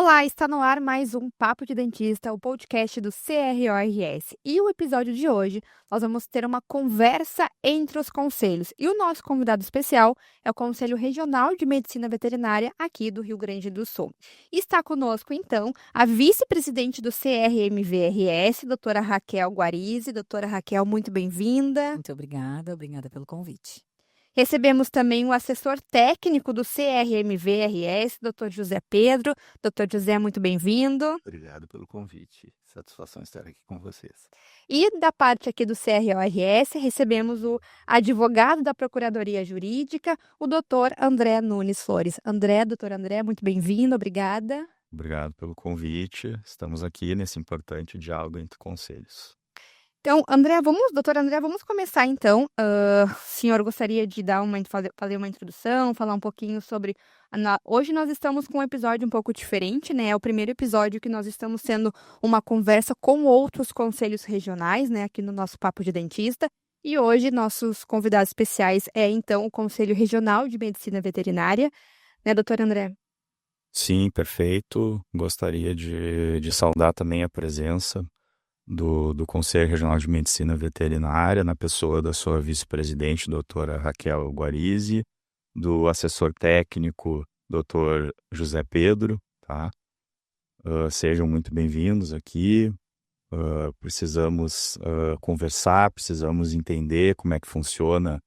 Olá, está no ar mais um Papo de Dentista, o podcast do CRORS. E o episódio de hoje, nós vamos ter uma conversa entre os conselhos. E o nosso convidado especial é o Conselho Regional de Medicina Veterinária aqui do Rio Grande do Sul. E está conosco, então, a vice-presidente do CRMVRS, doutora Raquel Guarizi. Doutora Raquel, muito bem-vinda. Muito obrigada pelo convite. Recebemos também o assessor técnico do CRMVRS, Dr. José Pedro. Dr. José, muito bem-vindo. Obrigado pelo convite. Satisfação estar aqui com vocês. E da parte aqui do CRORS, recebemos o advogado da Procuradoria Jurídica, o Dr. André Nunes Flores. Doutor André, muito bem-vindo, obrigada. Obrigado pelo convite. Estamos aqui nesse importante diálogo entre conselhos. Então, doutor André, vamos começar então. O senhor gostaria de fazer uma introdução, falar um pouquinho sobre... Hoje nós estamos com um episódio um pouco diferente, né? É o primeiro episódio que nós estamos tendo uma conversa com outros conselhos regionais, né? Aqui no nosso Papo de Dentista. E hoje nossos convidados especiais é então o Conselho Regional de Medicina Veterinária, né, doutor André? Sim, perfeito. Gostaria de saudar também a presença do Conselho Regional de Medicina Veterinária, na pessoa da sua vice-presidente, doutora Raquel Guarizi, do assessor técnico, doutor José Pedro, tá? Sejam muito bem-vindos aqui. Precisamos conversar, precisamos entender como é que funciona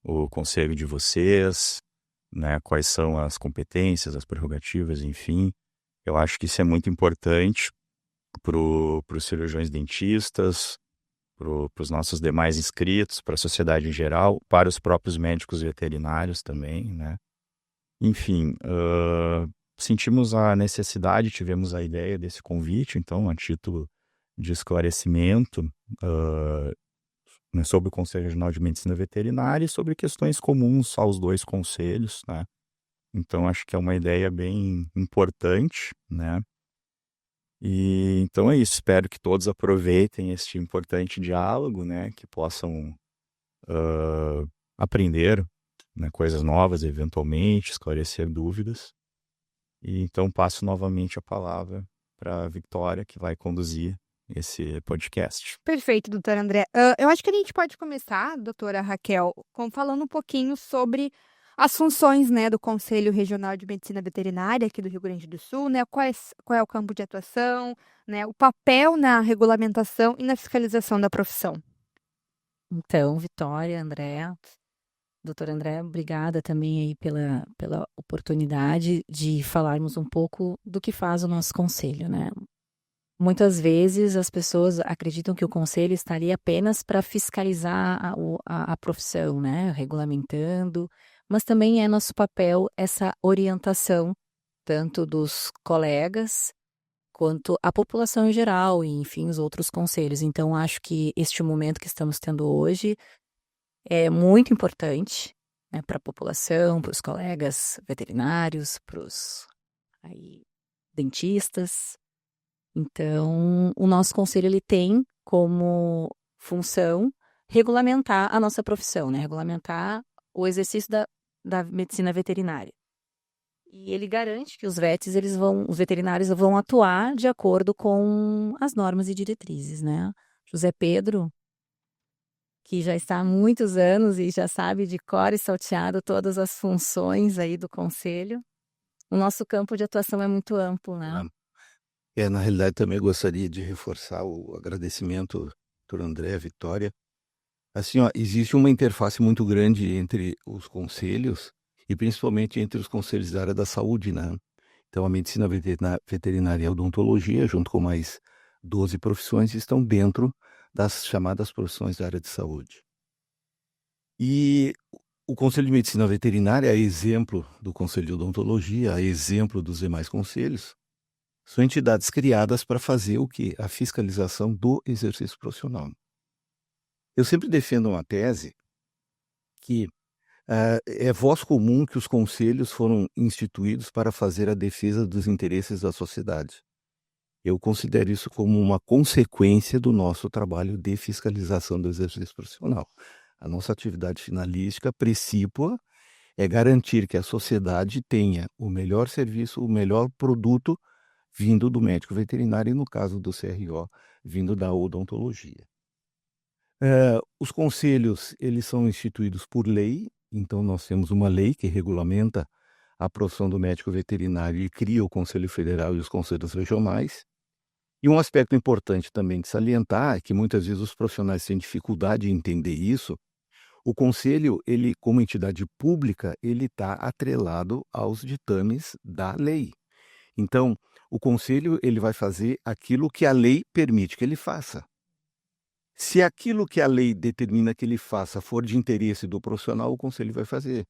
o conselho de vocês, né? Quais são as competências, as prerrogativas, enfim. Eu acho que isso é muito importante para os cirurgiões dentistas, para os nossos demais inscritos, para a sociedade em geral, para os próprios médicos veterinários também, né? Enfim, sentimos a necessidade, tivemos a ideia desse convite, então, a título de esclarecimento sobre o Conselho Regional de Medicina Veterinária e sobre questões comuns aos dois conselhos, né? Então, acho que é uma ideia bem importante, né? E então é isso, espero que todos aproveitem este importante diálogo, né, que possam aprender, né, coisas novas, eventualmente, esclarecer dúvidas. E então passo novamente a palavra para a Victoria, que vai conduzir esse podcast. Perfeito, doutor André. Eu acho que a gente pode começar, doutora Raquel, falando um pouquinho sobre as funções, né, do Conselho Regional de Medicina Veterinária aqui do Rio Grande do Sul, né? Qual é o campo de atuação, né? O papel na regulamentação e na fiscalização da profissão. Então, Vitória, André, doutor André, obrigada também aí pela oportunidade de falarmos um pouco do que faz o nosso conselho, né? Muitas vezes as pessoas acreditam que o conselho está ali apenas para fiscalizar a profissão, né? Regulamentando, mas também é nosso papel essa orientação, tanto dos colegas quanto a população em geral e, enfim, os outros conselhos. Então, acho que este momento que estamos tendo hoje é muito importante, né, para a população, para os colegas veterinários, para os dentistas. Então, o nosso conselho ele tem como função regulamentar a nossa profissão, né? Regulamentar o exercício da medicina veterinária. E ele garante que os veterinários vão atuar de acordo com as normas e diretrizes, né? José Pedro, que já está há muitos anos e já sabe de cor e salteado todas as funções aí do conselho. O nosso campo de atuação é muito amplo, né? Na realidade, também gostaria de reforçar o agradecimento, doutor André, Vitória. Assim, existe uma interface muito grande entre os conselhos e principalmente entre os conselhos da área da saúde, né? Então, a medicina veterinária e a odontologia, junto com mais 12 profissões, estão dentro das chamadas profissões da área de saúde. E o Conselho de Medicina Veterinária, a exemplo do Conselho de Odontologia, a exemplo dos demais conselhos, são entidades criadas para fazer o quê? A fiscalização do exercício profissional. Eu sempre defendo uma tese que é voz comum que os conselhos foram instituídos para fazer a defesa dos interesses da sociedade. Eu considero isso como uma consequência do nosso trabalho de fiscalização do exercício profissional. A nossa atividade finalística, precípua, é garantir que a sociedade tenha o melhor serviço, o melhor produto vindo do médico veterinário e, no caso do CRO, vindo da odontologia. Os conselhos, eles são instituídos por lei, então nós temos uma lei que regulamenta a profissão do médico veterinário e cria o Conselho Federal e os conselhos regionais. E um aspecto importante também de salientar é que muitas vezes os profissionais têm dificuldade em entender isso. O conselho, ele, como entidade pública, ele está atrelado aos ditames da lei. Então, o conselho ele vai fazer aquilo que a lei permite que ele faça. Se aquilo que a lei determina que ele faça for de interesse do profissional, o conselho vai fazer.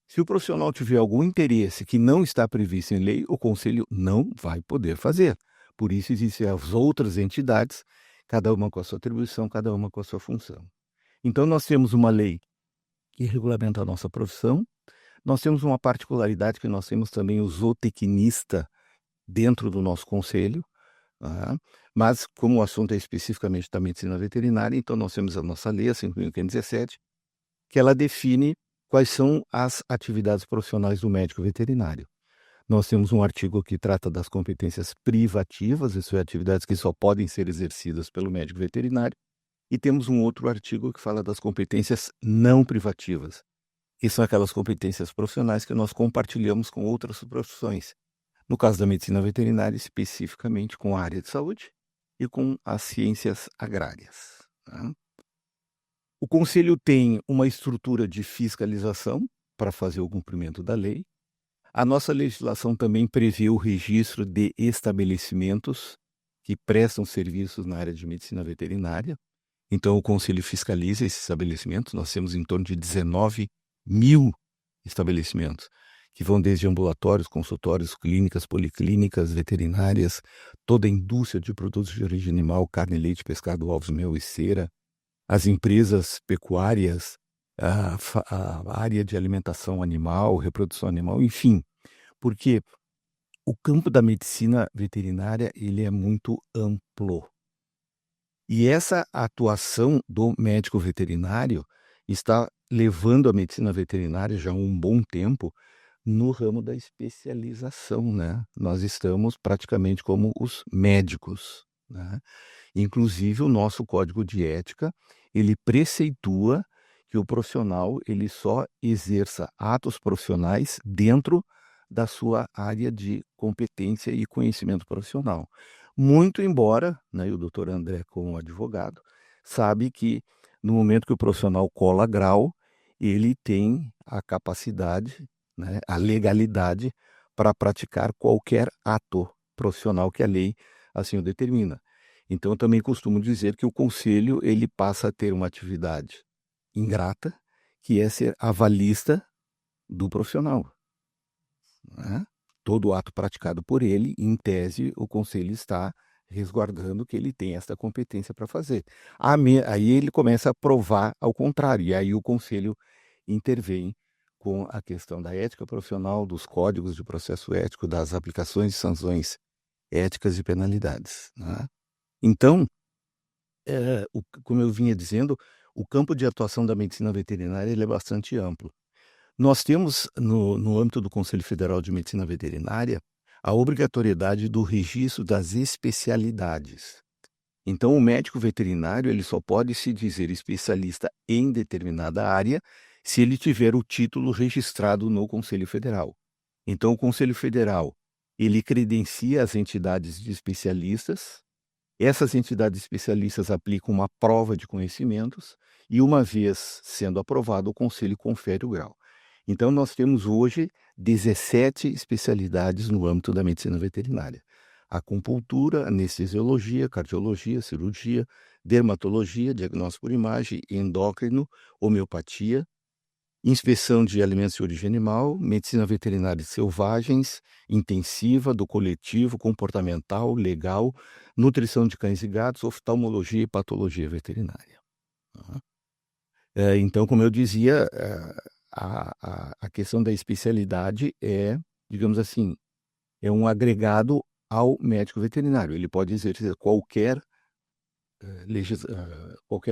Se o profissional tiver algum interesse que não está previsto em lei, o conselho não vai poder fazer. Por isso existem as outras entidades, cada uma com a sua atribuição, cada uma com a sua função. Então nós temos uma lei que regulamenta a nossa profissão, nós temos uma particularidade que nós temos também o zootecnista dentro do nosso conselho, mas como o assunto é especificamente da medicina veterinária, então nós temos a nossa lei, a 5.517, que ela define quais são as atividades profissionais do médico veterinário. Nós temos um artigo que trata das competências privativas, isso é, atividades que só podem ser exercidas pelo médico veterinário, e temos um outro artigo que fala das competências não privativas, que são aquelas competências profissionais que nós compartilhamos com outras profissões. No caso da medicina veterinária, especificamente com a área de saúde e com as ciências agrárias. O conselho tem uma estrutura de fiscalização para fazer o cumprimento da lei. A nossa legislação também prevê o registro de estabelecimentos que prestam serviços na área de medicina veterinária. Então, o conselho fiscaliza esses estabelecimentos. Nós temos em torno de 19 mil estabelecimentos, que vão desde ambulatórios, consultórios, clínicas, policlínicas, veterinárias, toda a indústria de produtos de origem animal, carne, leite, pescado, ovos, mel e cera, as empresas pecuárias, a área de alimentação animal, reprodução animal, enfim, porque o campo da medicina veterinária ele é muito amplo. E essa atuação do médico veterinário está levando a medicina veterinária já há um bom tempo no ramo da especialização, né? Nós estamos praticamente como os médicos, né? Inclusive o nosso código de ética, ele preceitua que o profissional ele só exerça atos profissionais dentro da sua área de competência e conhecimento profissional. Muito embora, né, o doutor André, como advogado, sabe que no momento que o profissional cola grau, ele tem a capacidade, né, a legalidade para praticar qualquer ato profissional que a lei assim o determina. Então, eu também costumo dizer que o conselho ele passa a ter uma atividade ingrata, que é ser avalista do profissional, né? Todo ato praticado por ele, em tese, o conselho está resguardando que ele tem essa competência para fazer. Aí ele começa a provar ao contrário, e aí o conselho intervém com a questão da ética profissional, dos códigos de processo ético, das aplicações de sanções éticas e penalidades, né? Então, como eu vinha dizendo, o campo de atuação da medicina veterinária ele é bastante amplo. Nós temos, no âmbito do Conselho Federal de Medicina Veterinária, a obrigatoriedade do registro das especialidades. Então, o médico veterinário ele só pode se dizer especialista em determinada área se ele tiver o título registrado no Conselho Federal. Então, o Conselho Federal ele credencia as entidades de especialistas. Essas entidades especialistas aplicam uma prova de conhecimentos e, uma vez sendo aprovado, o Conselho confere o grau. Então, nós temos hoje 17 especialidades no âmbito da medicina veterinária. Acupuntura, anestesiologia, cardiologia, cirurgia, dermatologia, diagnóstico por imagem, endócrino, homeopatia, inspeção de alimentos de origem animal, medicina veterinária de selvagens, intensiva, do coletivo, comportamental, legal, nutrição de cães e gatos, oftalmologia e patologia veterinária. Então, como eu dizia, a questão da especialidade é, digamos assim, é um agregado ao médico veterinário. Ele pode exercer qualquer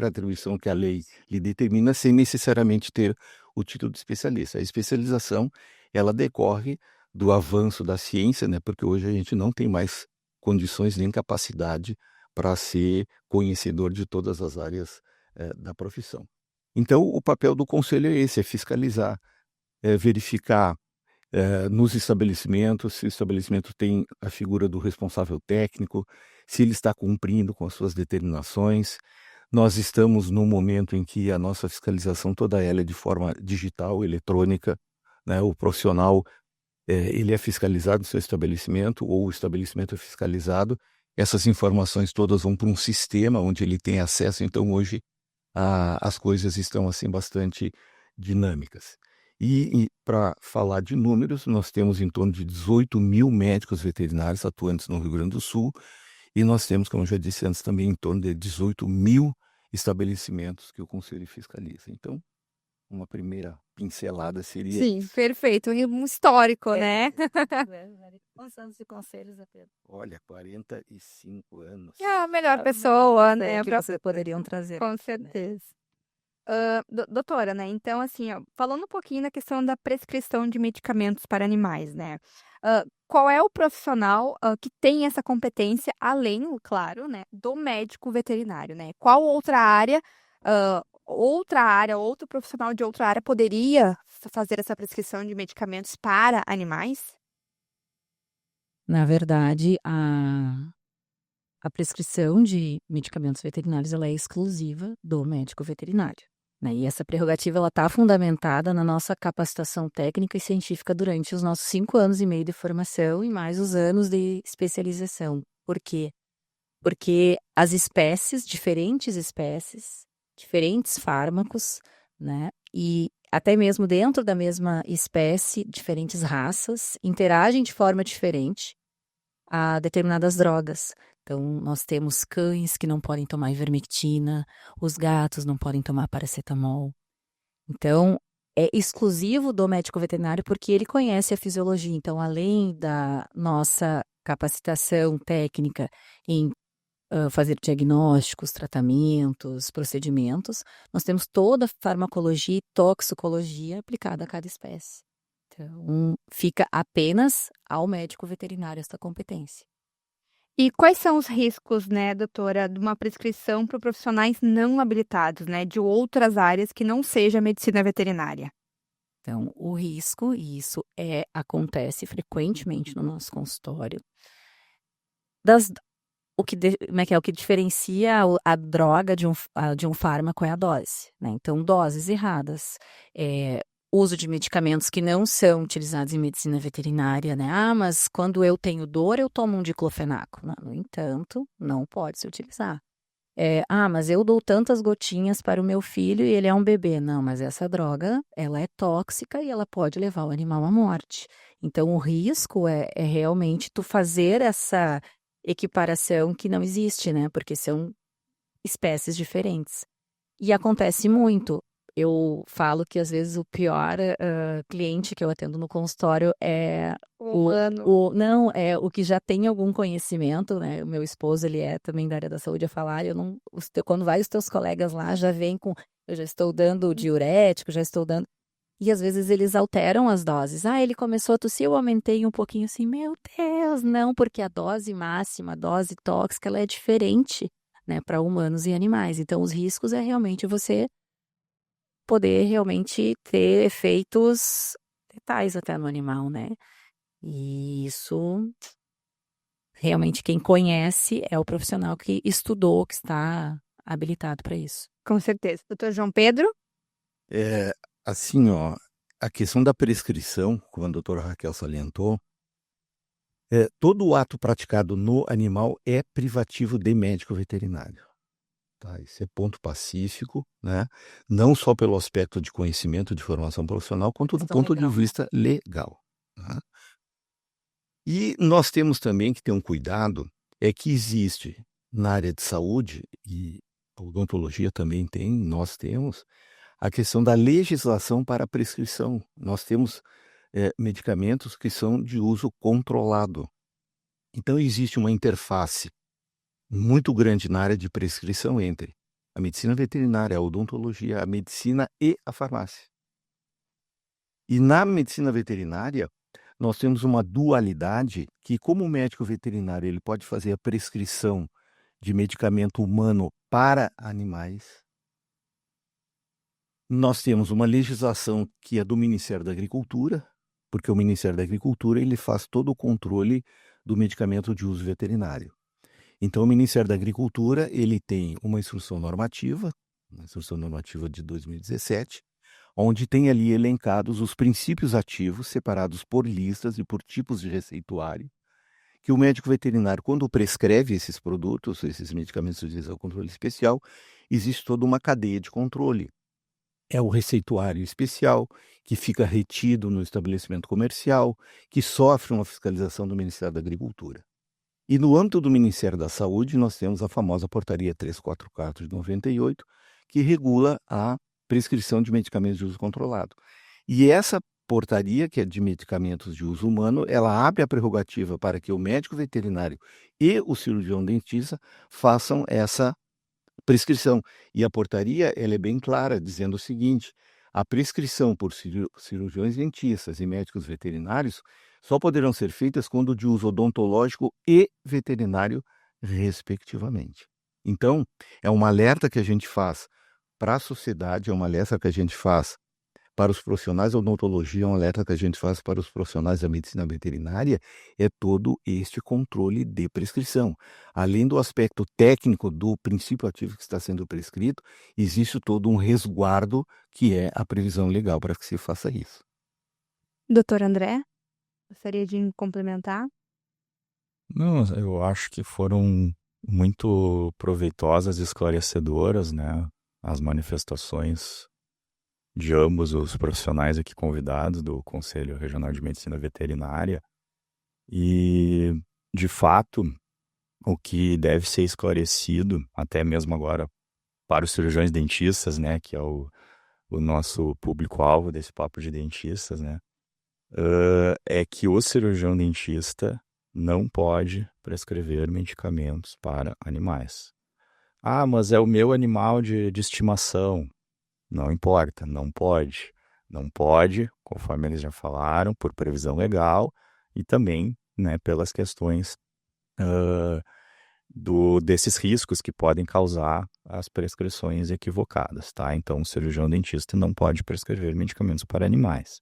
atribuição que a lei lhe determina sem necessariamente ter o título de especialista. A especialização, ela decorre do avanço da ciência, né? Porque hoje a gente não tem mais condições nem capacidade para ser conhecedor de todas as áreas da profissão. Então, o papel do conselho é esse, é fiscalizar, verificar nos estabelecimentos, se o estabelecimento tem a figura do responsável técnico, se ele está cumprindo com as suas determinações. Nós estamos num momento em que a nossa fiscalização toda ela é de forma digital, eletrônica, né? O profissional ele é fiscalizado no seu estabelecimento, ou o estabelecimento é fiscalizado. Essas informações todas vão para um sistema onde ele tem acesso. Então, hoje, as coisas estão assim bastante dinâmicas. E para falar de números, nós temos em torno de 18 mil médicos veterinários atuantes no Rio Grande do Sul, e nós temos, como eu já disse antes, também em torno de 18 mil estabelecimentos que o Conselho fiscaliza. Então, uma primeira pincelada seria Sim, isso. perfeito. E um histórico, né? Quantos anos de conselhos, Pedro? Olha, 45 anos. É a melhor pessoa, né? Que vocês poderiam trazer. Com certeza. Doutora, né? Então, assim, ó, falando um pouquinho da questão da prescrição de medicamentos para animais, né? Qual é o profissional que tem essa competência, além, claro, né, do médico veterinário, né? Qual outro profissional de outra área poderia fazer essa prescrição de medicamentos para animais? Na verdade, a prescrição de medicamentos veterinários ela é exclusiva do médico veterinário, né? E essa prerrogativa ela está fundamentada na nossa capacitação técnica e científica durante os nossos 5 anos e meio de formação e mais os anos de especialização. Por quê? Porque as diferentes espécies, diferentes fármacos, né? E até mesmo dentro da mesma espécie, diferentes raças, interagem de forma diferente a determinadas drogas. Então, nós temos cães que não podem tomar ivermectina, os gatos não podem tomar paracetamol. Então, é exclusivo do médico veterinário porque ele conhece a fisiologia. Então, além da nossa capacitação técnica em fazer diagnósticos, tratamentos, procedimentos, nós temos toda a farmacologia e toxicologia aplicada a cada espécie. Então, fica apenas ao médico veterinário esta competência. E quais são os riscos, né, doutora, de uma prescrição para profissionais não habilitados, né, de outras áreas que não seja a medicina veterinária? Então, o risco, e isso acontece frequentemente no nosso consultório, o que diferencia a droga de um fármaco é a dose, né? Então, doses erradas, uso de medicamentos que não são utilizados em medicina veterinária, né? Ah, mas quando eu tenho dor, eu tomo um diclofenaco. Não, no entanto, não pode se utilizar. Mas eu dou tantas gotinhas para o meu filho e ele é um bebê. Não, mas essa droga, ela é tóxica e ela pode levar o animal à morte. Então, o risco é realmente tu fazer essa equiparação que não existe, né? Porque são espécies diferentes. E acontece muito. Eu falo que às vezes o pior cliente que eu atendo no consultório é não, é o que já tem algum conhecimento, né? O meu esposo, ele é também da área da saúde, a falar, quando vai os teus colegas lá, já vem eu já estou dando diurético, já estou dando. E às vezes eles alteram as doses. Ele começou a tossir, eu aumentei um pouquinho assim, meu Deus, não, porque a dose máxima, a dose tóxica, ela é diferente, né, para humanos e animais. Então, os riscos é realmente você poder realmente ter efeitos letais até no animal, né? E isso, realmente, quem conhece é o profissional que estudou, que está habilitado para isso. Com certeza. Doutor João Pedro? Assim, ó, a questão da prescrição, como a doutora Raquel salientou, todo o ato praticado no animal é privativo de médico veterinário. Tá? Esse é ponto pacífico, né? Não só pelo aspecto de conhecimento, de formação profissional, quanto do ponto de vista legal. Tá? E nós temos também que ter um cuidado, que existe na área de saúde, e a odontologia também tem, nós temos, a questão da legislação para a prescrição. Nós temos medicamentos que são de uso controlado. Então, existe uma interface muito grande na área de prescrição entre a medicina veterinária, a odontologia, a medicina e a farmácia. E na medicina veterinária, nós temos uma dualidade que, como o médico veterinário ele pode fazer a prescrição de medicamento humano para animais, nós temos uma legislação que é do Ministério da Agricultura, porque o Ministério da Agricultura ele faz todo o controle do medicamento de uso veterinário. Então, o Ministério da Agricultura ele tem uma instrução normativa de 2017, onde tem ali elencados os princípios ativos, separados por listas e por tipos de receituário, que o médico veterinário, quando prescreve esses produtos, esses medicamentos de visão controle especial, existe toda uma cadeia de controle. É o receituário especial, que fica retido no estabelecimento comercial, que sofre uma fiscalização do Ministério da Agricultura. E no âmbito do Ministério da Saúde, nós temos a famosa Portaria 344 de 98, que regula a prescrição de medicamentos de uso controlado. E essa portaria, que é de medicamentos de uso humano, ela abre a prerrogativa para que o médico veterinário e o cirurgião dentista façam essa prescrição. E a portaria ela é bem clara, dizendo o seguinte: a prescrição por cirurgiões dentistas e médicos veterinários só poderão ser feitas quando de uso odontológico e veterinário, respectivamente. Então, é um alerta que a gente faz para a sociedade, é um alerta que a gente faz para os profissionais da odontologia, é um alerta que a gente faz para os profissionais da medicina veterinária, é todo este controle de prescrição. Além do aspecto técnico do princípio ativo que está sendo prescrito, existe todo um resguardo que é a previsão legal para que se faça isso. Doutor André, gostaria de complementar? Não, eu acho que foram muito proveitosas e esclarecedoras, né, as manifestações de ambos os profissionais aqui convidados do Conselho Regional de Medicina Veterinária. E, de fato, o que deve ser esclarecido, até mesmo agora, para os cirurgiões dentistas, né, que é o nosso público-alvo desse papo de dentistas, né, é que o cirurgião dentista não pode prescrever medicamentos para animais. Ah, mas é o meu animal de estimação. Não importa, não pode. Não pode, conforme eles já falaram, por previsão legal e também, né, pelas questões desses riscos que podem causar as prescrições equivocadas, tá? Então, o cirurgião dentista não pode prescrever medicamentos para animais.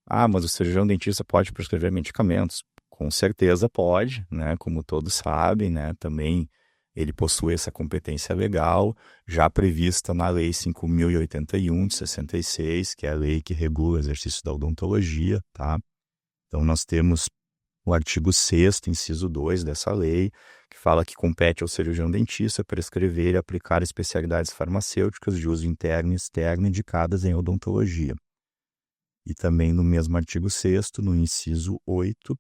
Ah, mas o cirurgião dentista pode prescrever medicamentos? Com certeza pode, né? Como todos sabem, né? Também ele possui essa competência legal, já prevista na Lei 5.081 de 66, que é a lei que regula o exercício da odontologia, tá? Então, nós temos o artigo 6º, inciso 2 dessa lei, que fala que compete ao cirurgião dentista prescrever e aplicar especialidades farmacêuticas de uso interno e externo indicadas em odontologia. E também no mesmo artigo 6º, no inciso 8,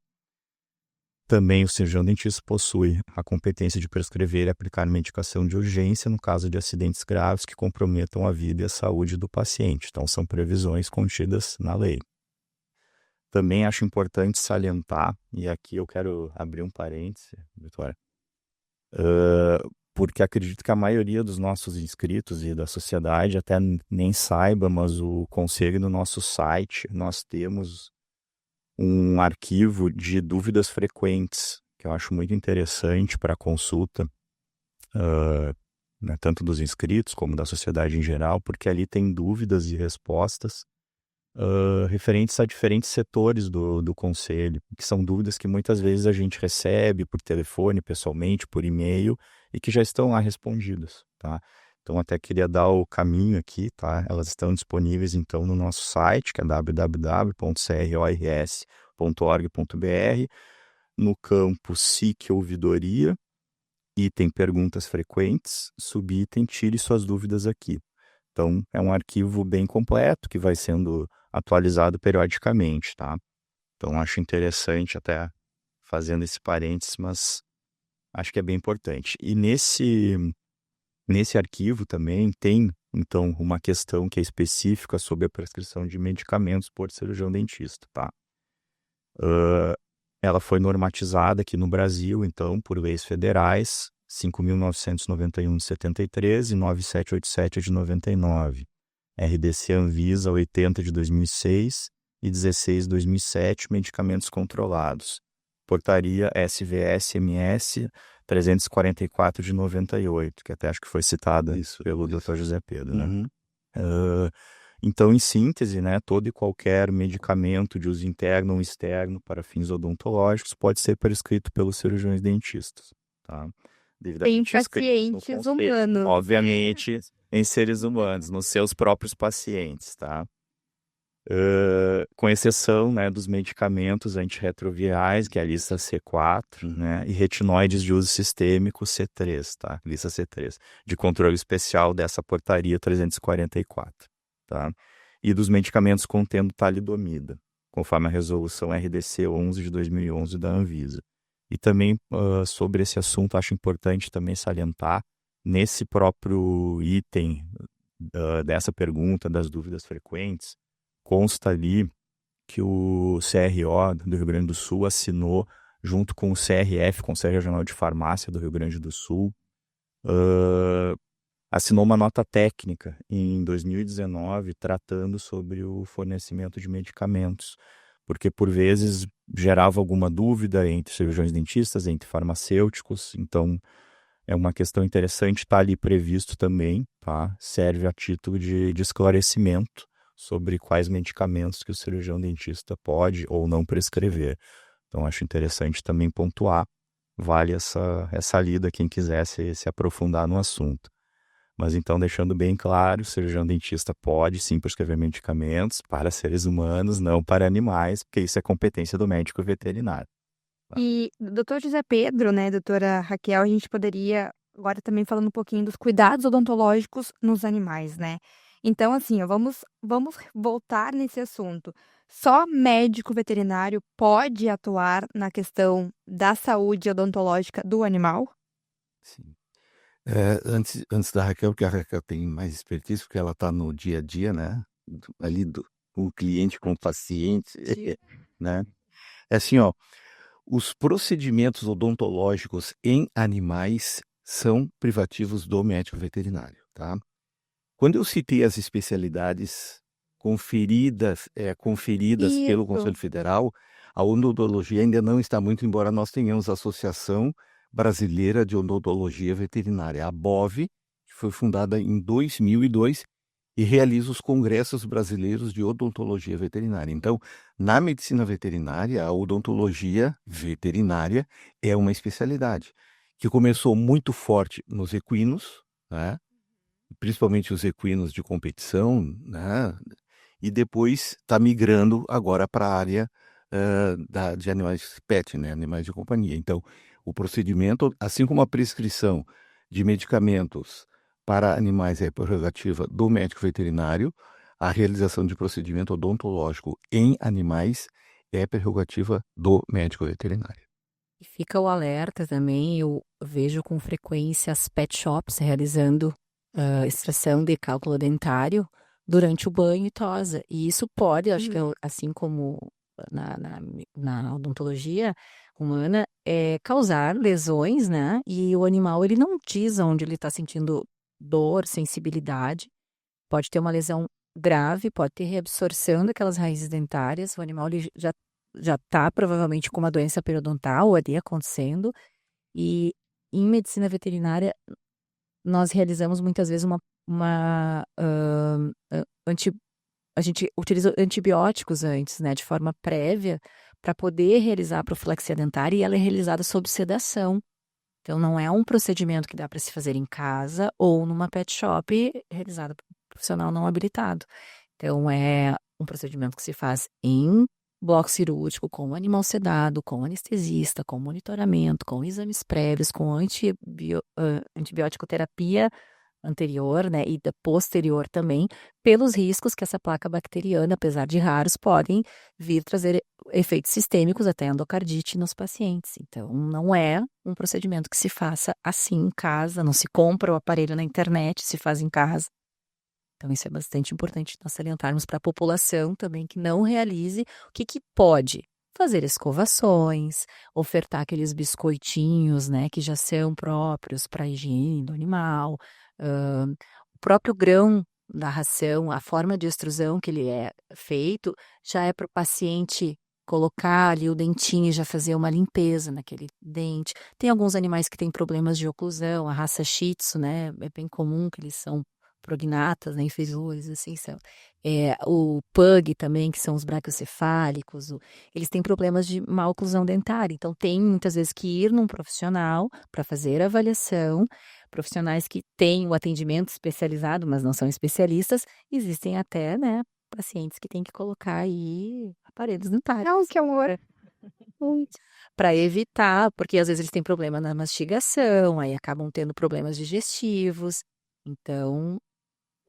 também o cirurgião dentista possui a competência de prescrever e aplicar medicação de urgência no caso de acidentes graves que comprometam a vida e a saúde do paciente. Então, são previsões contidas na lei. Também acho importante salientar, e aqui eu quero abrir um parêntese, Vitória, porque acredito que a maioria dos nossos inscritos e da sociedade até nem saiba, mas o conselho no nosso site, nós temos um arquivo de dúvidas frequentes, que eu acho muito interessante para consulta, né, tanto dos inscritos como da sociedade em geral, porque ali tem dúvidas e respostas referentes a diferentes setores do conselho, que são dúvidas que muitas vezes a gente recebe por telefone, pessoalmente, por e-mail, e que já estão lá respondidas, tá? Então, até queria dar o caminho aqui, tá? Elas estão disponíveis, então, no nosso site, que é www.crors.org.br, no campo SIC Ouvidoria, item Perguntas Frequentes, subitem Tire Suas Dúvidas aqui. Então, é um arquivo bem completo, que vai sendo atualizado periodicamente, tá? Então, acho interessante até fazendo esse parênteses, mas acho que é bem importante. E nesse arquivo também tem, então, uma questão que é específica sobre a prescrição de medicamentos por cirurgião dentista, tá? Ela foi normatizada aqui no Brasil, então, por leis federais, 5.991 de 73 e 9787 de 99. RDC Anvisa 80 de 2006 e 16/2007, medicamentos controlados. Portaria SVS-MS 344 de 98, que até acho que foi citada pelo Dr. José Pedro, né? Uhum. Então, em síntese, né, todo e qualquer medicamento de uso interno ou externo para fins odontológicos pode ser prescrito pelos cirurgiões dentistas, tá? Em Devidamente escrito no pacientes conselho, humanos. obviamente em seres humanos, nos seus próprios pacientes, tá? Com exceção, né, dos medicamentos antirretrovirais, que é a lista C4, né, e retinoides de uso sistêmico C3, tá? Lista C3, de controle especial dessa portaria 344, tá? E dos medicamentos contendo talidomida, conforme a resolução RDC 11 de 2011 da Anvisa. E também sobre esse assunto, acho importante também salientar, nesse próprio item dessa pergunta, das dúvidas frequentes, consta ali que o CRO do Rio Grande do Sul assinou, junto com o CRF, Conselho Regional de Farmácia do Rio Grande do Sul, assinou uma nota técnica em 2019 tratando sobre o fornecimento de medicamentos, porque por vezes gerava alguma dúvida entre cirurgiões dentistas, entre farmacêuticos, então é uma questão interessante, está ali previsto também, tá? Serve a título de esclarecimento sobre quais medicamentos que o cirurgião dentista pode ou não prescrever. Então, acho interessante também pontuar, vale essa lida quem quiser se aprofundar no assunto. Mas então, deixando bem claro, o cirurgião dentista pode sim prescrever medicamentos para seres humanos, não para animais, porque isso é competência do médico veterinário. E, doutor José Pedro, né, doutora Raquel, a gente poderia, agora também falando um pouquinho dos cuidados odontológicos nos animais, né? Então, assim, ó, vamos voltar nesse assunto. Só médico veterinário pode atuar na questão da saúde odontológica do animal? Sim. Antes da Raquel, porque a Raquel tem mais expertise, porque ela está no dia a dia, né? Ali com o cliente, com o paciente, né? É assim, ó, os procedimentos odontológicos em animais são privativos do médico veterinário, tá? Quando eu citei as especialidades conferidas pelo Conselho Isso. Federal, a odontologia ainda não está muito, embora nós tenhamos a Associação Brasileira de Odontologia Veterinária, a BOV, que foi fundada em 2002 e realiza os congressos brasileiros de odontologia veterinária. Então, na medicina veterinária, a odontologia veterinária é uma especialidade que começou muito forte nos equinos, né? Principalmente os equinos de competição, né? E depois está migrando agora para a área de animais pet, né? Animais de companhia. Então, o procedimento, assim como a prescrição de medicamentos para animais é prerrogativa do médico veterinário, a realização de procedimento odontológico em animais é prerrogativa do médico veterinário. E fica o alerta também, eu vejo com frequência as pet shops realizando extração de cálculo dentário durante o banho e tosa. E isso pode, acho que assim como na odontologia humana, causar lesões, né? E o animal, ele não diz onde ele está sentindo dor, sensibilidade. Pode ter uma lesão grave, pode ter reabsorção daquelas raízes dentárias. O animal ele já está provavelmente com uma doença periodontal ali acontecendo. E em medicina veterinária, nós realizamos muitas vezes a gente utiliza antibióticos antes, né, de forma prévia, para poder realizar a profilaxia dentária, e ela é realizada sob sedação. Então, não é um procedimento que dá para se fazer em casa ou numa pet shop realizada por um profissional não habilitado. Então, é um procedimento que se faz em bloco cirúrgico, com o animal sedado, com anestesista, com monitoramento, com exames prévios, com antibiótico terapia anterior, né, e da posterior também, pelos riscos que essa placa bacteriana, apesar de raros, podem vir trazer efeitos sistêmicos, até endocardite nos pacientes. Então, não é um procedimento que se faça assim em casa, não se compra o aparelho na internet, se faz em casa. Então, isso é bastante importante nós salientarmos para a população também que não realize. O que pode? Fazer escovações, ofertar aqueles biscoitinhos, né, que já são próprios para a higiene do animal, o próprio grão da ração, a forma de extrusão que ele é feito, já é para o paciente colocar ali o dentinho e já fazer uma limpeza naquele dente. Tem alguns animais que têm problemas de oclusão, a raça Shih Tzu, né? É bem comum que eles são prognatas, né? Inferiores, assim, são. O Pug também, que são os braquiocefálicos, eles têm problemas de má oclusão dentária. Então, tem muitas vezes que ir num profissional para fazer a avaliação. Profissionais que têm o atendimento especializado, mas não são especialistas. Existem até, né, pacientes que têm que colocar aí aparelhos dentários. Não, que amor. Para evitar, porque às vezes eles têm problema na mastigação, aí acabam tendo problemas digestivos. Então,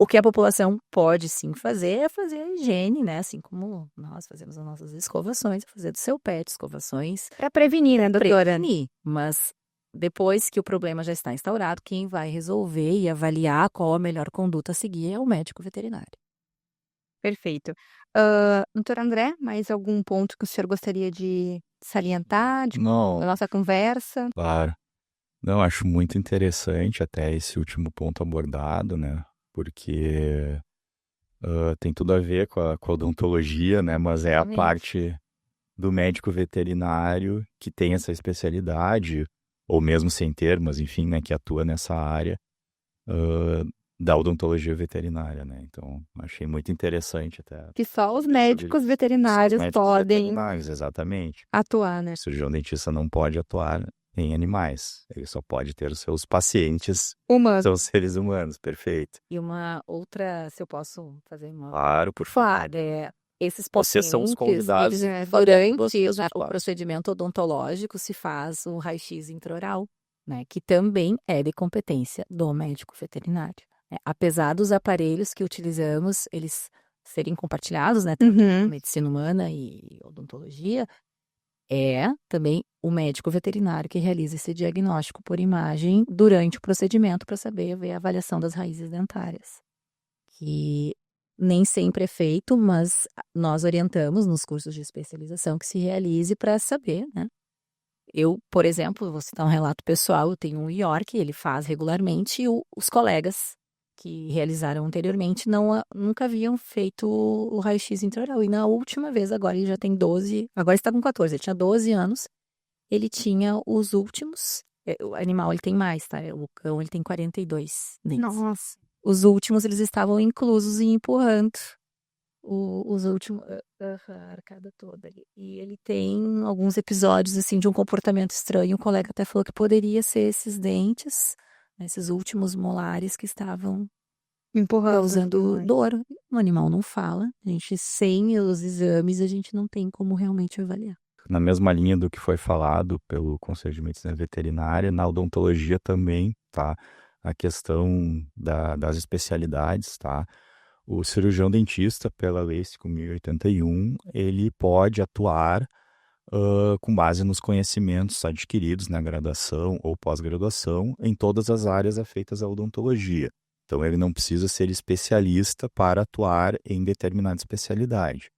o que a população pode sim fazer é fazer a higiene, né? Assim como nós fazemos as nossas escovações, fazer do seu pet escovações. Para prevenir, né, doutora? Prevenir, mas depois que o problema já está instaurado, quem vai resolver e avaliar qual a melhor conduta a seguir é o médico veterinário. Perfeito. Doutor André, mais algum ponto que o senhor gostaria de salientar da Não, nossa conversa? claro. Não, acho muito interessante até esse último ponto abordado, né? Porque tem tudo a ver com a odontologia, né? Mas é a Exatamente. parte do médico veterinário que tem essa especialidade, ou mesmo sem ter, mas enfim, né? Que atua nessa área da odontologia veterinária, né? Então, achei muito interessante até. Que só os médicos veterinários Médicos podem veterinários, exatamente. atuar, né? O cirurgião dentista não pode atuar em animais. Ele só pode ter os seus pacientes, Humanos. são seres humanos, perfeito. E uma outra, se eu posso fazer uma... Claro, por favor. Claro, esses Vocês são os pacientes, convidados. durante Vocês o falam. procedimento odontológico se faz o raio-x intraoral, né? Que também é de competência do médico veterinário. Apesar dos aparelhos que utilizamos, eles serem compartilhados, né? Uhum. Medicina humana e odontologia, é também o médico veterinário que realiza esse diagnóstico por imagem durante o procedimento para saber ver a avaliação das raízes dentárias. Que nem sempre é feito, mas nós orientamos nos cursos de especialização que se realize para saber, né? Eu, por exemplo, vou citar um relato pessoal, eu tenho um York, ele faz regularmente, e os colegas que realizaram anteriormente nunca haviam feito o raio-x intraoral. E na última vez, agora ele já tem 12, agora está com 14, ele tinha 12 anos, ele tinha os últimos, o animal ele tem mais, tá? O cão ele tem 42 dentes. Nossa. Os últimos eles estavam inclusos e empurrando os últimos, a arcada toda ali. E ele tem alguns episódios assim de um comportamento estranho. O colega até falou que poderia ser esses dentes, esses últimos molares que estavam Empurrando. causando dor. O animal não fala. A gente, sem os exames, a gente não tem como realmente avaliar. Na mesma linha do que foi falado pelo Conselho de Medicina Veterinária, na odontologia também, tá? A questão das especialidades, tá? O cirurgião dentista, pela Lei 5.081, ele pode atuar com base nos conhecimentos adquiridos na graduação ou pós-graduação em todas as áreas afeitas à odontologia. Então, ele não precisa ser especialista para atuar em determinada especialidade.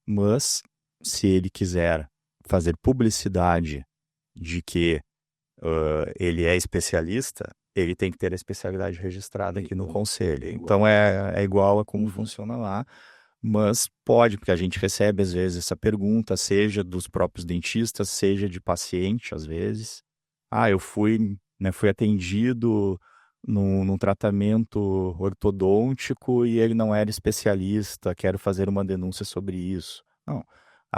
Mas, se ele quiser fazer publicidade de que ele é especialista, ele tem que ter a especialidade registrada aqui no conselho. Então, é igual a como funciona lá, mas pode, porque a gente recebe, às vezes, essa pergunta, seja dos próprios dentistas, seja de paciente, às vezes. Eu fui atendido num tratamento ortodôntico e ele não era especialista, quero fazer uma denúncia sobre isso. Não.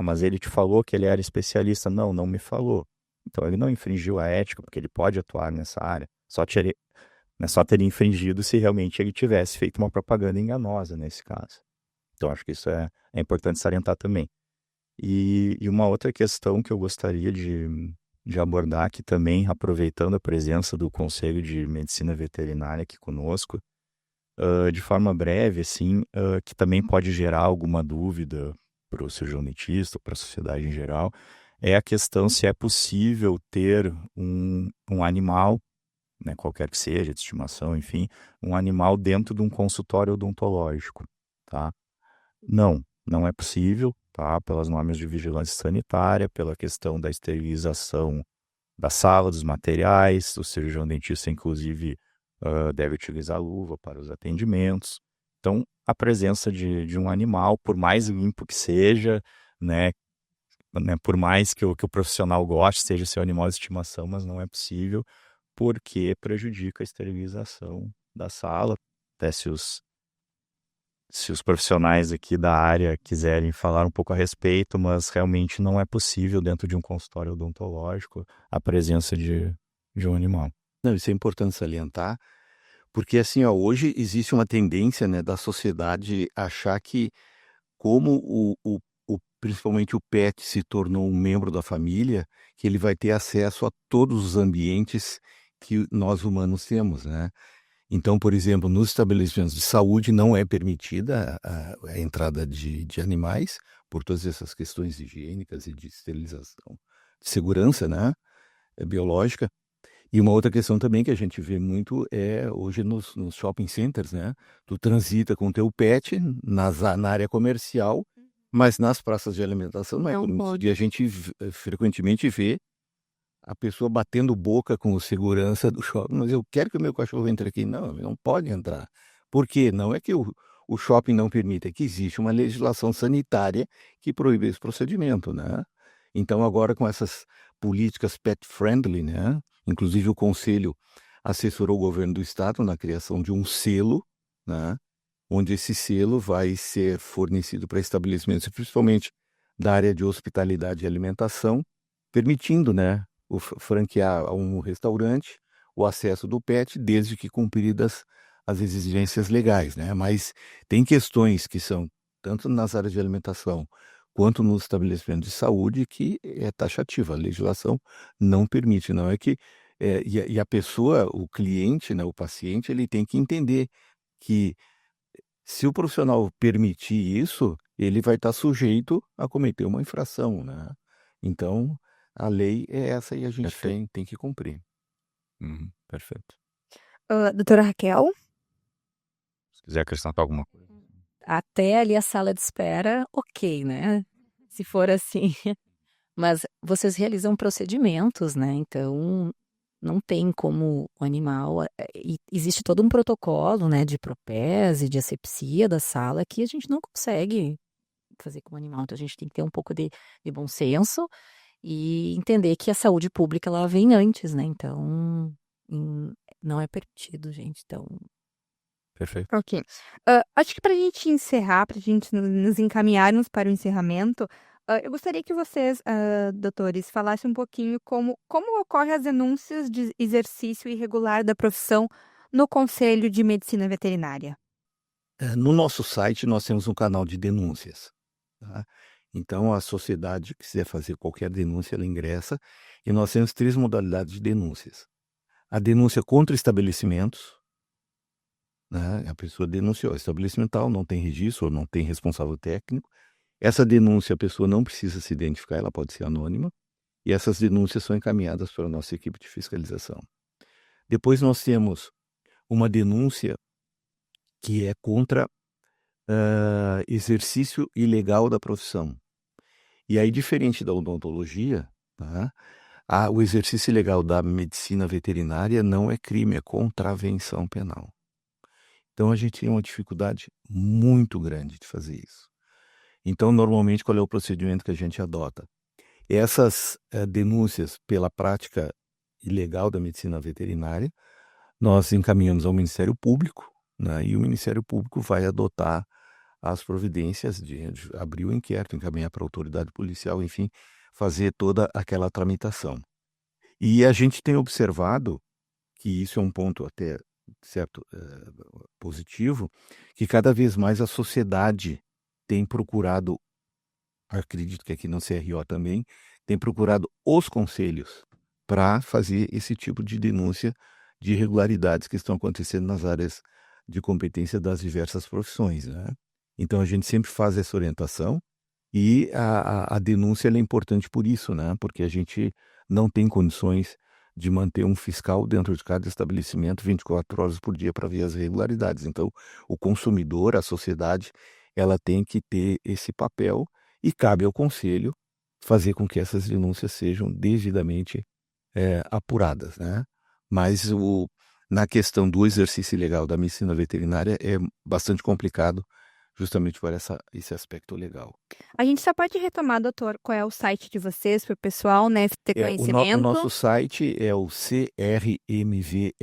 Mas ele te falou que ele era especialista? Não me falou. Então, ele não infringiu a ética, porque ele pode atuar nessa área. Só teria infringido se realmente ele tivesse feito uma propaganda enganosa nesse caso. Então, acho que isso é importante salientar também. E uma outra questão que eu gostaria de abordar aqui também, aproveitando a presença do Conselho de Medicina Veterinária aqui conosco, de forma breve, assim, que também pode gerar alguma dúvida para o cirurgião dentista, para a sociedade em geral, é a questão se é possível ter um animal, né, qualquer que seja, de estimação, enfim, um animal dentro de um consultório odontológico, tá? Não é possível, tá? Pelas normas de vigilância sanitária, pela questão da esterilização da sala, dos materiais, o cirurgião dentista, inclusive, deve utilizar luva para os atendimentos. Então, a presença de um animal, por mais limpo que seja, né, por mais que o profissional goste, seja seu animal de estimação, mas não é possível, porque prejudica a esterilização da sala. Até se os profissionais aqui da área quiserem falar um pouco a respeito, mas realmente não é possível dentro de um consultório odontológico a presença de um animal. Não, isso é importante salientar, porque assim, ó, hoje existe uma tendência, né, da sociedade achar que como principalmente o pet se tornou um membro da família, que ele vai ter acesso a todos os ambientes que nós humanos temos, né? Então, por exemplo, nos estabelecimentos de saúde não é permitida a entrada de animais, por todas essas questões higiênicas e de esterilização, de segurança, né, biológica. E uma outra questão também que a gente vê muito é hoje nos shopping centers, né? Tu transita com teu pet na área comercial, mas nas praças de alimentação não é Não permitido. pode. E a gente frequentemente vê a pessoa batendo boca com o segurança do shopping, mas eu quero que o meu cachorro entre aqui. Não, não pode entrar. Por quê? Não é que o shopping não permite, é que existe uma legislação sanitária que proíbe esse procedimento, né? Então agora com essas políticas pet friendly, né? Inclusive o Conselho assessorou o governo do estado na criação de um selo, né? Onde esse selo vai ser fornecido para estabelecimentos, principalmente da área de hospitalidade e alimentação, permitindo, né, franquear a um restaurante o acesso do pet, desde que cumpridas as exigências legais, né? Mas tem questões que são, tanto nas áreas de alimentação quanto no estabelecimento de saúde, que é taxativa. A legislação não permite, não é que... e a pessoa, o cliente, né, o paciente, ele tem que entender que se o profissional permitir isso, ele vai estar sujeito a cometer uma infração, né? Então, a lei é essa e a gente Perfeito. tem que cumprir. Perfeito. Doutora Raquel? Se quiser acrescentar alguma coisa. Até ali a sala de espera, ok, né? Se for assim. Mas vocês realizam procedimentos, né? Então, não tem como o animal. Existe todo um protocolo, né, de propese, de asepsia da sala que a gente não consegue fazer com o animal. Então, a gente tem que ter um pouco de bom senso e entender que a saúde pública ela vem antes, né? Então, não é permitido, gente. Então, Perfeito. Ok. Acho que para a gente encerrar, para a gente nos encaminharmos para o encerramento, eu gostaria que vocês, doutores, falassem um pouquinho como ocorrem as denúncias de exercício irregular da profissão no Conselho de Medicina Veterinária. No nosso site, nós temos um canal de denúncias, tá? Então, a sociedade que quiser fazer qualquer denúncia, ela ingressa, e nós temos 3 modalidades de denúncias. A denúncia contra estabelecimentos, né? A pessoa denunciou, estabelecimento tal, não tem registro, ou não tem responsável técnico. Essa denúncia, a pessoa não precisa se identificar, ela pode ser anônima, e essas denúncias são encaminhadas para a nossa equipe de fiscalização. Depois nós temos uma denúncia que é contra exercício ilegal da profissão. E aí, diferente da odontologia, tá? O exercício ilegal da medicina veterinária não é crime, é contravenção penal. Então, a gente tem uma dificuldade muito grande de fazer isso. Então, normalmente, qual é o procedimento que a gente adota? Essas denúncias pela prática ilegal da medicina veterinária, nós encaminhamos ao Ministério Público, né? E o Ministério Público vai adotar as providências de abrir o inquérito, encaminhar para a autoridade policial, enfim, fazer toda aquela tramitação. E a gente tem observado que isso é um ponto até certo positivo, que cada vez mais a sociedade tem procurado, acredito que aqui no CRO também, tem procurado os conselhos para fazer esse tipo de denúncia de irregularidades que estão acontecendo nas áreas de competência das diversas profissões, né? Então, a gente sempre faz essa orientação e a denúncia ela é importante por isso, né? Porque a gente não tem condições de manter um fiscal dentro de cada estabelecimento 24 horas por dia para ver as irregularidades. Então, o consumidor, a sociedade, ela tem que ter esse papel e cabe ao conselho fazer com que essas denúncias sejam devidamente apuradas, né? Mas na questão do exercício legal da medicina veterinária é bastante complicado, justamente por esse aspecto legal. A gente só pode retomar, doutor, qual é o site de vocês para o pessoal, né, ter O conhecimento. nosso site é o crmvrs.gov.br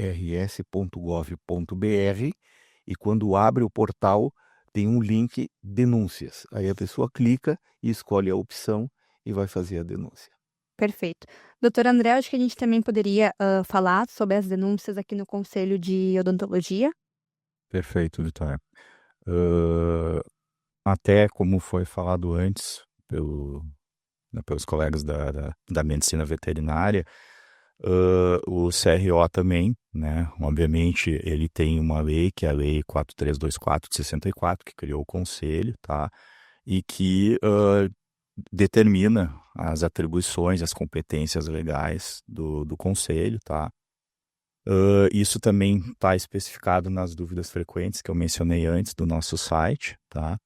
e quando abre o portal tem um link denúncias. Aí a pessoa clica e escolhe a opção e vai fazer a denúncia. Perfeito. Doutor André, acho que a gente também poderia falar sobre as denúncias aqui no Conselho de Odontologia. Perfeito, Vitória. Até como foi falado antes pelos colegas da medicina veterinária, o CRO também, né? Obviamente, ele tem uma lei, que é a Lei 4324 de 64, que criou o Conselho, tá? E que determina as atribuições, as competências legais do Conselho, tá? Isso também está especificado nas dúvidas frequentes que eu mencionei antes do nosso site, tá?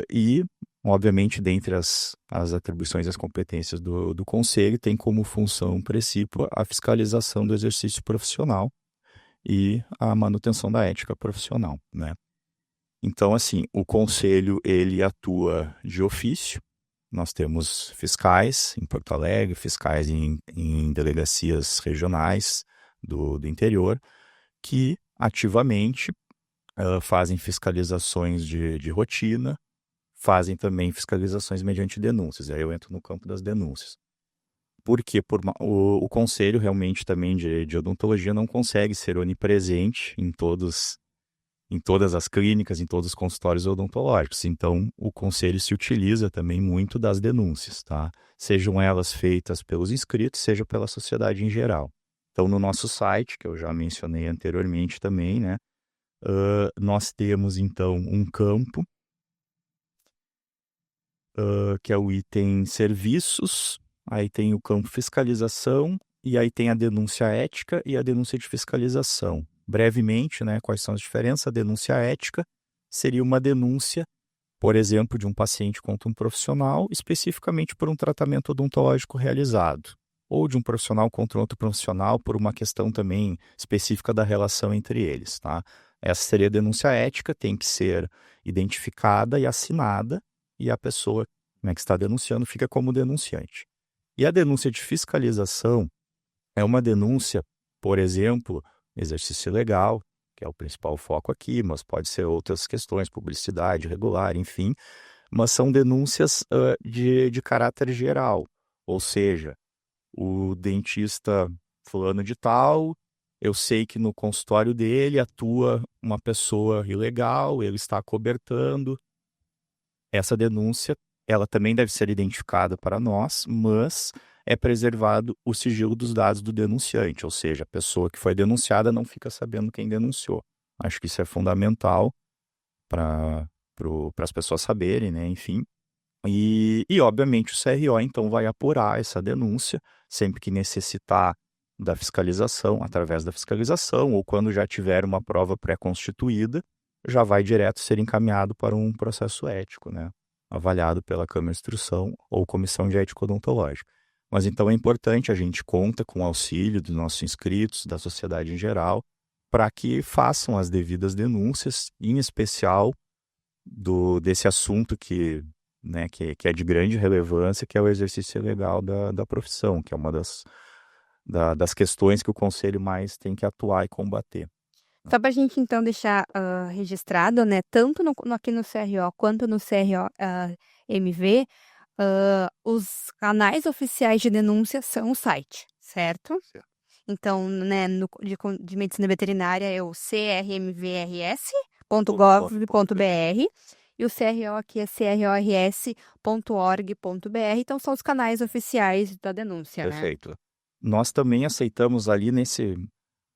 E, obviamente, dentre as atribuições e as competências do Conselho, tem como função principal a fiscalização do exercício profissional e a manutenção da ética profissional, né? Então, assim, o Conselho, ele atua de ofício. Nós temos fiscais em Porto Alegre, fiscais em delegacias regionais do interior, que ativamente fazem fiscalizações de rotina, fazem também fiscalizações mediante denúncias. Aí eu entro no campo das denúncias. Porque o Conselho realmente também de odontologia não consegue ser onipresente em todas as clínicas, em todos os consultórios odontológicos. Então, o Conselho se utiliza também muito das denúncias, tá? Sejam elas feitas pelos inscritos, seja pela sociedade em geral. Então, no nosso site, que eu já mencionei anteriormente também, né? Nós temos, então, um campo, que é o item serviços, aí tem o campo fiscalização, e aí tem a denúncia ética e a denúncia de fiscalização. Brevemente, né, quais são as diferenças? A denúncia ética seria uma denúncia, por exemplo, de um paciente contra um profissional, especificamente por um tratamento odontológico realizado, ou de um profissional contra outro profissional por uma questão também específica da relação entre eles, tá? Essa seria a denúncia ética, tem que ser identificada e assinada, e a pessoa, né, que está denunciando fica como denunciante. E a denúncia de fiscalização é uma denúncia, por exemplo, exercício legal, que é o principal foco aqui, mas pode ser outras questões, publicidade regular, enfim, mas são denúncias de caráter geral, ou seja, o dentista fulano de tal, eu sei que no consultório dele atua uma pessoa ilegal, ele está acobertando. Essa denúncia, ela também deve ser identificada para nós, mas é preservado o sigilo dos dados do denunciante, ou seja, a pessoa que foi denunciada não fica sabendo quem denunciou. Acho que isso é fundamental para as pessoas saberem, né? Enfim. E, obviamente, o CRO, então, vai apurar essa denúncia sempre que necessitar da fiscalização, através da fiscalização, ou quando já tiver uma prova pré-constituída, já vai direto ser encaminhado para um processo ético, né? Avaliado pela Câmara de Instrução ou Comissão de Ética Odontológica. Mas então é importante, a gente conta com o auxílio dos nossos inscritos, da sociedade em geral, para que façam as devidas denúncias, em especial desse assunto que é de grande relevância, que é o exercício legal da profissão, que é uma das questões que o Conselho mais tem que atuar e combater. Só para a gente, então, deixar registrado, né, tanto aqui no CRO quanto no CRO-MV, os canais oficiais de denúncia são o site, certo? Certo. Então, né, de medicina veterinária é o crmvrs.gov.br e o CRO aqui é crors.org.br. Então, são os canais oficiais da denúncia, né? Perfeito. Nós também aceitamos ali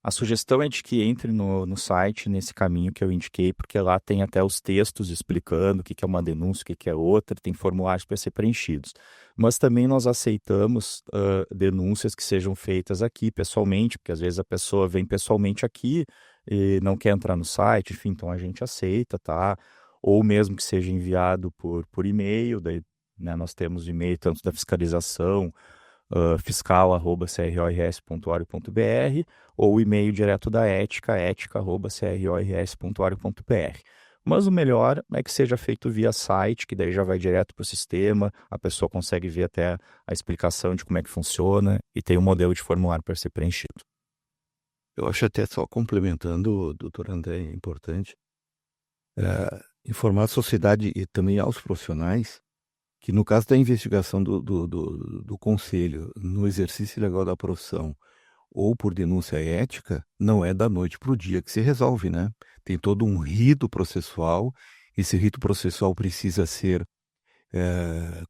a sugestão é de que entre no site, nesse caminho que eu indiquei, porque lá tem até os textos explicando o que é uma denúncia, o que é outra, tem formulários para ser preenchidos. Mas também nós aceitamos denúncias que sejam feitas aqui pessoalmente, porque às vezes a pessoa vem pessoalmente aqui e não quer entrar no site, enfim, então a gente aceita, tá? Ou mesmo que seja enviado por e-mail, daí, né, nós temos e-mail tanto da fiscalização, fiscal@crors.org.br ou o e-mail direto da ética, ética@crors.org.br. Mas o melhor é que seja feito via site, que daí já vai direto para o sistema, a pessoa consegue ver até a explicação de como é que funciona e tem um modelo de formulário para ser preenchido. Eu acho até só complementando, doutor André, é importante informar a sociedade e também aos profissionais que no caso da investigação do conselho no exercício legal da profissão ou por denúncia ética, não é da noite para o dia que se resolve, né? Tem todo um rito processual, esse rito processual precisa ser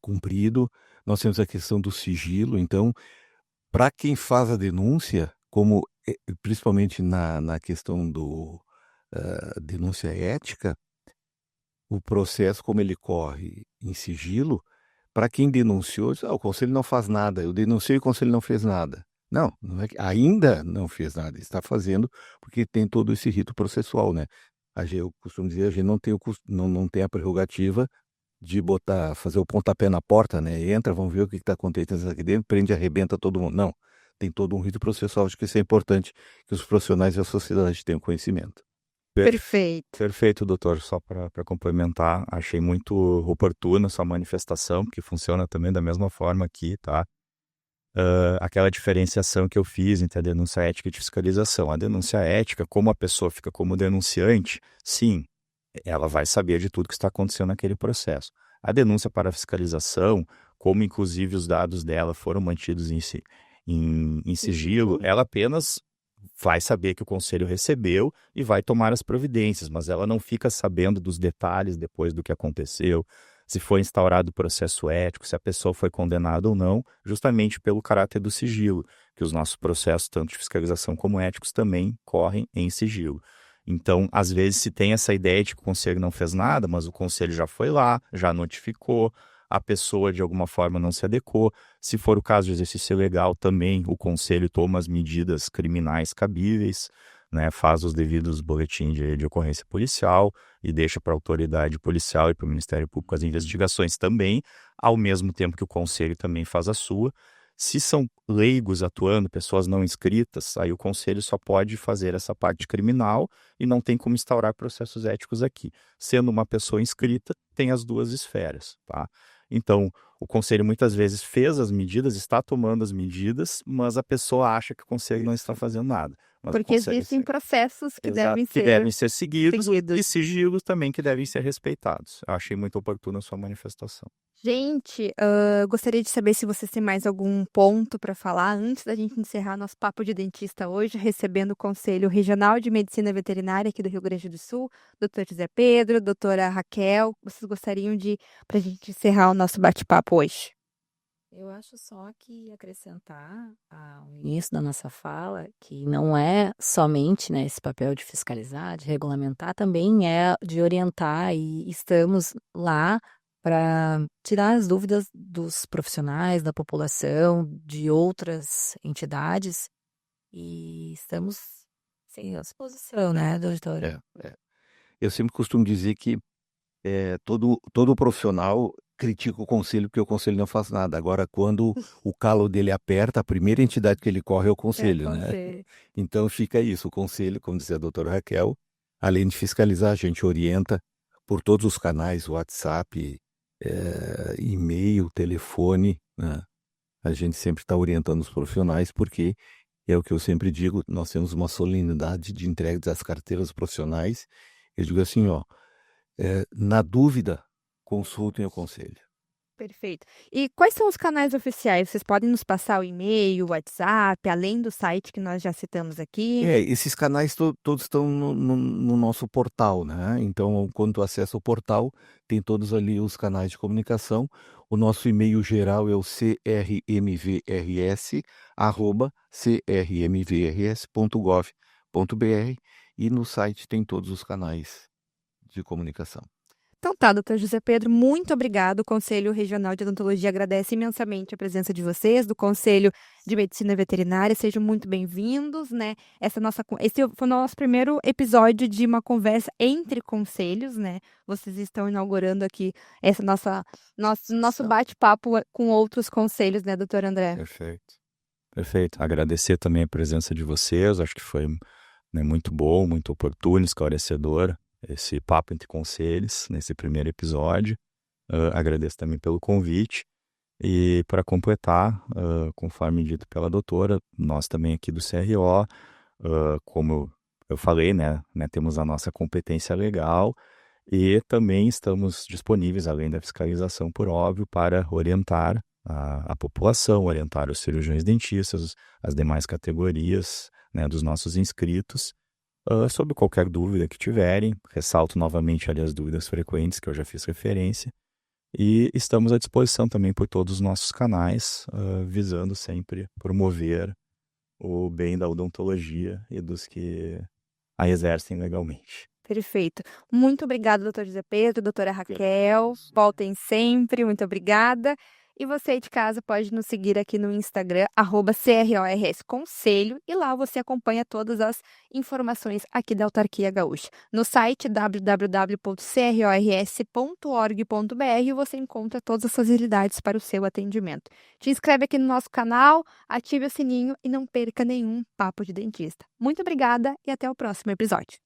cumprido, nós temos a questão do sigilo, então, para quem faz a denúncia, como principalmente na questão do denúncia ética, o processo, como ele corre em sigilo, para quem denunciou, o conselho não faz nada, eu denunciei e o conselho não fez nada. Não é que ainda não fez nada, está fazendo porque tem todo esse rito processual, né? Eu costumo dizer, a gente não tem a prerrogativa de fazer o pontapé na porta, né? Entra, vamos ver o que está acontecendo aqui dentro, prende e arrebenta todo mundo. Não, tem todo um rito processual, acho que isso é importante que os profissionais e a sociedade tenham conhecimento. Perfeito. Perfeito, doutor. Só para complementar, achei muito oportuna sua manifestação, que funciona também da mesma forma aqui, tá? Aquela diferenciação que eu fiz entre a denúncia ética e de fiscalização. A denúncia ética, como a pessoa fica como denunciante, sim, ela vai saber de tudo que está acontecendo naquele processo. A denúncia para fiscalização, como inclusive os dados dela foram mantidos em sigilo, ela apenas vai saber que o conselho recebeu e vai tomar as providências, mas ela não fica sabendo dos detalhes depois do que aconteceu, se foi instaurado o processo ético, se a pessoa foi condenada ou não, justamente pelo caráter do sigilo, que os nossos processos, tanto de fiscalização como éticos, também correm em sigilo. Então, às vezes, se tem essa ideia de que o conselho não fez nada, mas o conselho já foi lá, já notificou, a pessoa de alguma forma não se adequou. Se for o caso de exercício legal, também o conselho toma as medidas criminais cabíveis, né, faz os devidos boletins de ocorrência policial e deixa para a autoridade policial e para o Ministério Público as investigações também, ao mesmo tempo que o conselho também faz a sua. Se são leigos atuando, pessoas não inscritas, aí o conselho só pode fazer essa parte criminal e não tem como instaurar processos éticos aqui. Sendo uma pessoa inscrita, tem as duas esferas, tá? Então, o conselho muitas vezes fez as medidas, está tomando as medidas, mas a pessoa acha que o conselho não está fazendo nada. Porque existem processos que devem ser seguidos e sigilos também que devem ser respeitados. Eu achei muito oportuna a sua manifestação. Gente, gostaria de saber se vocês têm mais algum ponto para falar antes da gente encerrar nosso papo de dentista hoje, recebendo o Conselho Regional de Medicina Veterinária aqui do Rio Grande do Sul, doutor José Pedro, doutora Raquel. Vocês gostariam para a gente encerrar o nosso bate-papo hoje? Eu acho só que acrescentar ao início da nossa fala que não é somente, né, esse papel de fiscalizar, de regulamentar, também é de orientar e estamos lá para tirar as dúvidas dos profissionais, da população, de outras entidades e estamos sem à disposição, né, doutora? Eu sempre costumo dizer que todo profissional critica o conselho porque o conselho não faz nada. Agora, quando o calo dele aperta, a primeira entidade que ele corre é o conselho, né? Então fica isso, o conselho, como dizia a doutora Raquel, além de fiscalizar, a gente orienta por todos os canais, WhatsApp, e-mail, telefone, né? A gente sempre está orientando os profissionais porque é o que eu sempre digo, nós temos uma solenidade de entrega das carteiras profissionais. Eu digo assim, na dúvida, consultem o conselho. Perfeito. E quais são os canais oficiais? Vocês podem nos passar o e-mail, o WhatsApp, além do site que nós já citamos aqui? Esses canais todos estão no nosso portal, né? Então, quando tu acessa o portal, tem todos ali os canais de comunicação. O nosso e-mail geral é o crmvrs@crmvrs.gov.br e no site tem todos os canais de comunicação. Então tá, doutor José Pedro, muito obrigado. O Conselho Regional de Odontologia agradece imensamente a presença de vocês, do Conselho de Medicina Veterinária. Sejam muito bem-vindos, né? Esse foi o nosso primeiro episódio de uma conversa entre conselhos, né? Vocês estão inaugurando aqui essa nosso bate-papo com outros conselhos, né, doutor André? Perfeito. Perfeito. Agradecer também a presença de vocês. Acho que foi, né, muito bom, muito oportuno, esclarecedor esse papo entre conselhos nesse primeiro episódio. Agradeço também pelo convite. E para completar, conforme dito pela doutora, nós também aqui do CRO, como eu falei, né, temos a nossa competência legal e também estamos disponíveis, além da fiscalização, por óbvio, para orientar a população, orientar os cirurgiões dentistas, as demais categorias, né, dos nossos inscritos, sobre qualquer dúvida que tiverem. Ressalto novamente ali as dúvidas frequentes que eu já fiz referência. E estamos à disposição também por todos os nossos canais, visando sempre promover o bem da odontologia e dos que a exercem legalmente. Perfeito. Muito obrigada, doutor José Pedro, doutora Raquel. Voltem sempre, muito obrigada. E você aí de casa pode nos seguir aqui no Instagram, @CRORSConselho, e lá você acompanha todas as informações aqui da Autarquia Gaúcha. No site www.crors.org.br você encontra todas as facilidades para o seu atendimento. Te inscreve aqui no nosso canal, ative o sininho e não perca nenhum papo de dentista. Muito obrigada e até o próximo episódio.